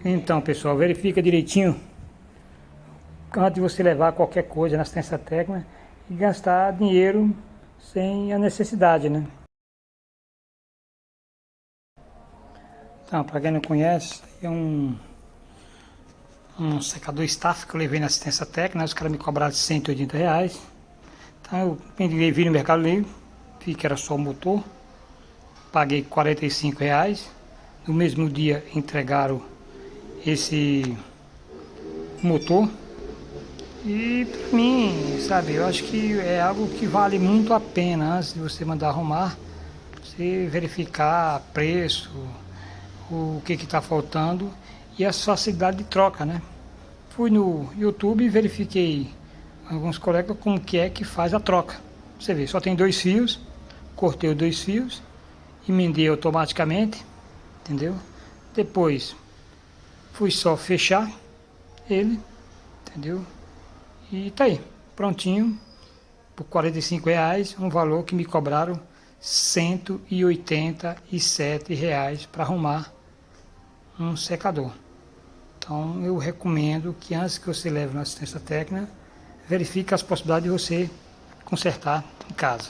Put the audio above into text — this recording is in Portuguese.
Então, pessoal, verifica direitinho antes de você levar qualquer coisa na assistência técnica e gastar dinheiro sem a necessidade, né? Então, para quem não conhece, é um secador staff que eu levei na assistência técnica, né? Os caras me cobraram R$ 180. Então eu vi no Mercado Livre, vi que era só o motor, paguei R$ 45. No mesmo dia entregaram esse motor. E pra mim, sabe, eu acho que é algo que vale muito a pena antes de você mandar arrumar, você verificar preço, o que está faltando e a facilidade de troca, né? Fui no YouTube e verifiquei alguns colegas como que é que faz a troca. Você vê, só tem 2 fios, cortei os 2 fios, emendei automaticamente, entendeu? Depois fui só fechar ele, entendeu? E tá aí, prontinho, por R$ 45, um valor que me cobraram R$ 187 para arrumar um secador. Então eu recomendo que antes que você leve na assistência técnica, verifique as possibilidades de você consertar em casa.